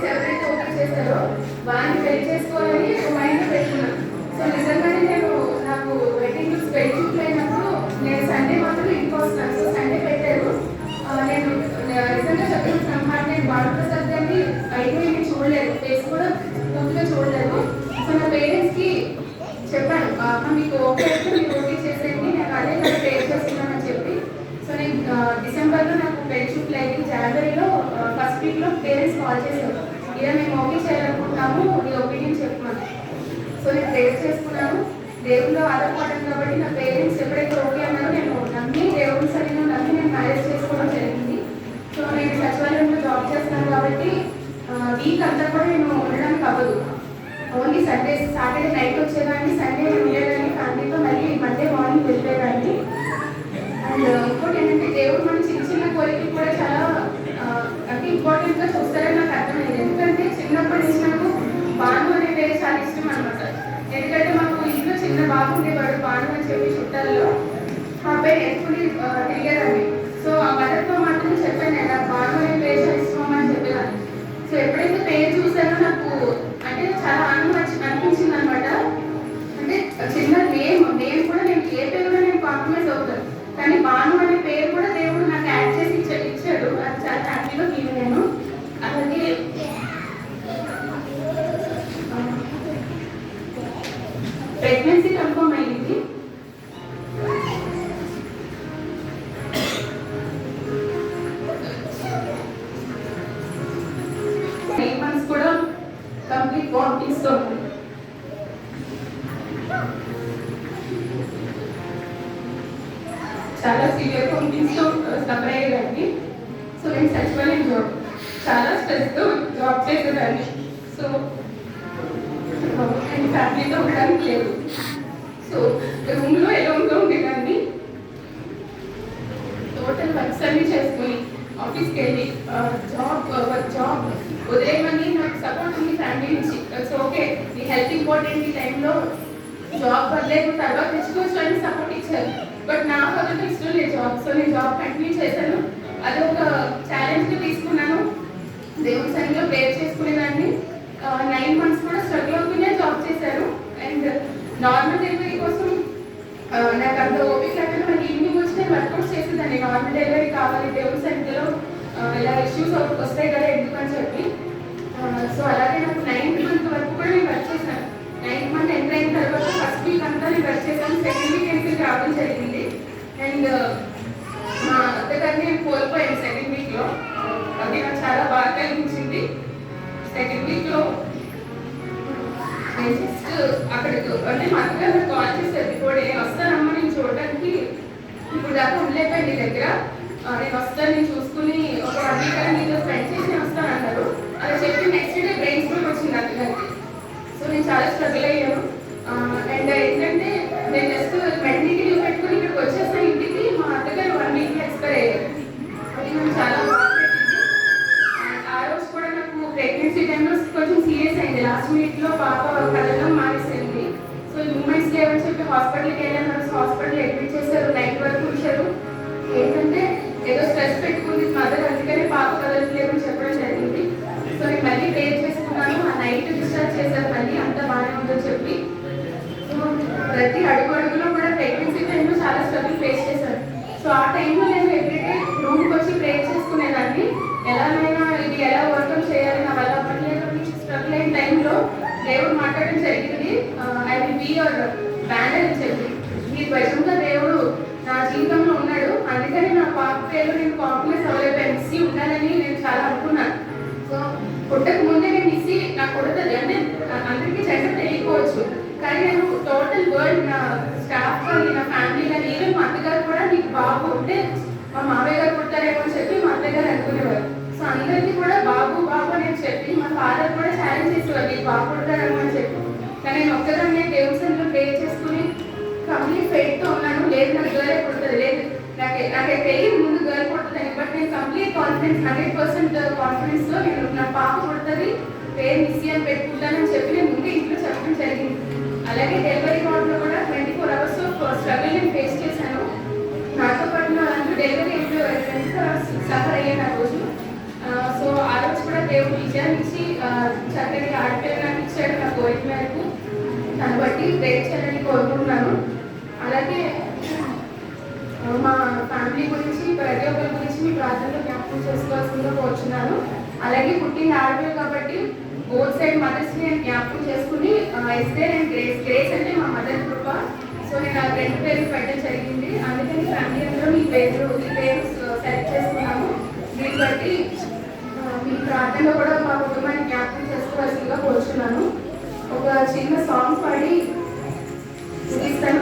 Parents ఎవరైతే okay చేస్తారో వారిని పెళ్లి చేసుకోవాలని మైండ్లో పెట్టుకున్నాను. సో నిజంగానే నాకు వెడ్డింగ్ న్యూస్ పెళ్లి చూపులు అయినప్పుడు నేను సండే మాత్రం ఇంటికి వస్తాను. సో సండే పెట్టారు. నేను నిజంగా చెప్తున్నాను మాట, నేను బాలప్రసాద్ గారిని బయట చూడలేదు, ఫేస్ కూడా పూర్తిగా చూడలేదు. సో నా పేరెంట్స్కి చెప్పాను, మీకు ఓకే అయితే మీరు ఓకే చేసేయండి, నేను అదే కదా పే చేస్తున్నానని చెప్పి. సో నేను డిసెంబర్లో నాకు పెళ్లి చూపులు అయింది. జనవరిలో ఫస్ట్ వీక్లో పేరెంట్స్ కాల్ చేశారు, ఇలా మేము ఓకే చేయాలనుకుంటున్నాము, నీ ఒపీనియన్ చెప్పమని. సో నేను ప్రేర్ చేసుకున్నాను, దేవుల్లో ఆధారపడ్డాను. కాబట్టి నా పేరెంట్స్ ఎప్పుడైతే ఓకే అన్నారో నేను నమ్మి దేవుని సరిగ్గా నమ్మి నేను మ్యారేజ్ చేసుకోవడం జరిగింది. సో నేను సచివాలయంలో జాబ్ చేస్తున్నాను కాబట్టి వీక్ అంతా కూడా నేను ఉండడానికి అవ్వదు. ఓన్లీ సాటర్డే నైట్ వచ్చేదాన్ని, సండే ఉండేదాన్ని ఫ్యామిలీతో, మళ్ళీ మండే మార్నింగ్ వెళ్ళేదాన్ని. అండ్ ఇంకోటి ఏంటంటే దేవుడు మన చిన్న చిన్న కోరికలు కూడా చాలా అంటే ఇంపార్టెంట్గా చూస్తారని నాకు అర్థమైంది. ఎందుకంటే చిన్నప్పటి నుంచి నాకు బాను అనే పేరు చాలా ఇష్టం అనమాట. ఎందుకంటే మాకు ఇంట్లో చిన్న బాబు ఉండేవాడు, బాను అని చెప్పి చుట్టాల్లో ఆ పేరు ఎత్తుకుని తిరిగేదాన్ని. సో ఆ మదర్తో మాత్రమే చెప్పాను, నాకు బాను అనే పేరు చాలా ఇష్టం అని చెప్పేదాన్ని. సో ఎప్పుడైతే పేరు చూసానో నాకు అంటే చాలా ఆనందం అనిపించింది అనమాట. అంటే చిన్న నేమ్ కూడా నేను ఏ పేరు కూడా నేను కాంప్రమైజ్ అవుతాను, కానీ బాను అనే పేరు కూడా దేవుడు నాకు యాడ్ చేసి ఇచ్చాడు. అది చాలా హ్యాపీగా ఫీల్ అయ్యాను. అలాగే ప్రెగ్నెన్సీ కన్ఫర్మ్ అయింది. కూడా కంప్లీట్ వామిటింగ్స్ ఉంది. చాలా సివియర్ వామిటింగ్స్ తో సఫర్ అయ్యేదాన్ని. సో నేను సచివాలయం జాబ్ చాలా స్ట్రెస్తో జాబ్ చేసేదాన్ని. సో అండ్ ఫ్యామిలీతో ఉండడానికి లేదు. సో రూమ్లో ఎలోన్గా ఉండేదాన్ని. టోటల్ వర్క్స్ అన్నీ చేసుకుని ఆఫీస్కి వెళ్ళి జాబ్ వదిలేయమని నాకు సపోర్ట్ ఉంది ఫ్యామిలీ నుంచి. సో ఓకే, నీ హెల్త్ ఇంపార్టెంట్, ఈ టైంలో జాబ్ వదిలేదు, తర్వాత తెచ్చుకోవచ్చు అని సపోర్ట్ ఇచ్చారు. బట్ నాకు వదిలితే ఇష్టం లేదు జాబ్. సో నేను జాబ్ కంటిన్యూ చేశాను. అది ఒక ఛాలెంజ్గా తీసుకున్నాను. దేవుని సన్నిధిలో ప్రేయర్ చేసుకునేదాన్ని. 9 months కూడా స్ట్రగుల్ అవుతూనే జాబ్ చేశాను. అండ్ నార్మల్ డెలివరీ కోసం నాకు అంత ఓపిక లేకుండా నాకు ఈవినింగ్ వచ్చి నేను వర్కౌట్ చేసేదాన్ని. నార్మల్ డెలివరీ కావాలి, దేవుని సన్నిధిలో ఇలా ఇష్యూస్ వస్తాయి కదా ఎందుకని చెప్పి. సో అలాగే నాకు 9th month వరకు కూడా నేను వర్క్ చేశాను. 9th month ఎంటర్ అయిన తర్వాత ఫస్ట్ వీక్ అంతా నేను వర్క్ చేశాను. సెకండ్ వీక్ ఎంట్రీ రావడం జరిగింది. అండ్ మా అత్తగారిని నేను కోల్పోయాను సెకండ్ వీక్లో. అది నాకు చాలా బాగా అనిపించింది. సెకండ్ వీక్లో నేను జస్ట్ అక్కడికి అంటే మా అత్తగారు నాకు కాల్ చేశారు, ఇప్పుడు నేను వస్తానమ్మా నేను చూడడానికి, ఇప్పుడు దాకా ఉండలేకపోయింది నీ దగ్గర, నేను వస్తాను, నేను చూసుకుని ఒక 1 week అని నీతో స్పెండ్ చేసి వస్తాను అన్నారు. అలా చెప్పి నెక్స్ట్ డే బ్రెయిన్ స్ట్రోక్ వచ్చింది అత్తగారికి. సో నేను చాలా స్ట్రగుల్ అయ్యాను. అండ్ ఏంటంటే నేను జస్ట్ మెడికల్ లీవ్ పెట్టుకుని ఇక్కడికి వచ్చేసాను ఇంటికి. మా అత్తగారు 1 week ఎక్స్పైర్ అయ్యారు. అది నాకు చాలా బాగుంటుంది. ఆ రోజు కూడా నాకు ప్రెగ్నెన్సీ టైంలో కొంచెం సీరియస్ అయింది. లాస్ట్ మినిట్లో పాప కళ్ళలో మానేసింది. సో మూమెంట్స్ లేవని చెప్పి హాస్పిటల్కి వెళ్ళాను. హాస్పిటల్ అడ్మిట్ చేశారు, నైట్ వరకు ఉంచారు. ఏంటంటే ఏదో స్ట్రెస్ పెట్టుకుంది మదర్, అందుకనే పాప కదలట్లేదని చెప్పడం జరిగింది. సో నేను మళ్ళీ ప్రేయర్ చేసుకున్నాను. ఆ నైట్ డిశ్చార్జ్ చేశారు, మళ్ళీ అంత బాగానే ఉందని చెప్పి. సో ప్రతి అడుగులో కూడా ప్రెగ్నెన్సీ టైంలో చాలా స్ట్రగుల్ ఫేస్ చేశారు. సో ఆ టైంలో నేను ఎవ్రీడే రూమ్కి వచ్చి ప్రేయర్ చేసుకునేదాన్ని. ఎలాగైనా ఇది ఎలా ఓవర్కమ్ చేయాలి, నా వల్ల అవ్వట్లేదు స్ట్రగుల్ అయిన టైంలో దేవుడు మాట్లాడడం జరిగింది. I will be your banner అని చెప్పి, ఈ ధ్వజంగా దేవుడు నా జీవితంలో ఉన్నాడు. అందుకని నా పాప పేరు నేను కాంప్రమైజ్ అవ్వలేకపోయాను. మిస్సీ ఉండాలని నేను చాలా అనుకున్నాను. సో పుట్టక ముందే నేను మిస్సీ నాకు కొడుతుంది అంటే అందరికీ జెండర్ తెలియకపోవచ్చు, కానీ నేను టోటల్ వరల్డ్ నా స్టాఫ్ కానీ నా ఫ్యామిలీ కానీ ఈవెన్ మా అత్తగారు కూడా నీకు బాబు ఉంటే మా మామయ్య గారు పుట్టారేమో అని చెప్పి మా అత్తగారు అనుకునేవారు. సో అందరికీ కూడా బాబు బాబు అని చెప్పి మా ఫాదర్ కూడా ఛాలెంజ్ చేసేవారు, నీకు బాబు పుడతారేమో అని చెప్పి. కానీ నేను ఒక్కదాన్ని దేవుని సన్నిధిలో ప్రేయర్ చేసుకుని కంప్లీట్ ఫెయిట్తో ఉన్నాను. లేదు నాకు గర్ల్ పుడుతుంది, లేదు నాకు తెలియదు ముందు గర్ల్ పుడుతుందని. బట్ నేను కంప్లీట్ కాన్ఫిడెన్స్ 100% కాన్ఫిడెన్స్లో నేను నా పాప పుడుతుంది, పేరు మిస్సీ అని పెట్టుకుంటానని చెప్పి నేను ముందు ఇంట్లో చెప్పడం జరిగింది. అలాగే డెలివరీ వార్డులో కూడా 24 hours స్ట్రగుల్ నేను ఫేస్ చేశాను. నాతో పాటు అందరూ డెలివరీ 24 hours సఫర్ అయ్యాను ఆ రోజు. సో ఆ రోజు కూడా దేవుడు విజయాన్ని ఇచ్చి చక్కటి ఆడపిల్ల నాకు ఇచ్చాడు నా కోరిక మేరకు. దాన్ని బట్టి ప్రేర్ చేయాలని కోరుకుంటున్నాను. అలాగే మా ఫ్యామిలీ గురించి ప్రతి ఒక్కరి గురించి మీ ప్రార్థనలో జ్ఞాపకం చేసుకోవాల్సిందిగా కోరుచున్నాను. అలాగే పుట్టిన ఆడపిల్ల కాబట్టి బోత్ సైడ్ మదర్స్ నేను జ్ఞాపకం చేసుకుని ఎస్టర్ అండ్ గ్రేస్. గ్రేస్ అంటే మా మదర్ కృప. సో నేను ఆ రెండు పేర్లు పెట్టడం జరిగింది. అందుకని ఫ్యామిలీ అందరూ ఈ పేరు సెలెక్ట్ చేసుకున్నాము. దీన్ని బట్టి మీ ప్రార్థనలో కూడా మా కుటుంబాన్ని జ్ఞాపకం చేసుకోవాల్సిందిగా కోరుచున్నాను. ఒక చిన్న సాంగ్ పాడి ముగిస్తాను.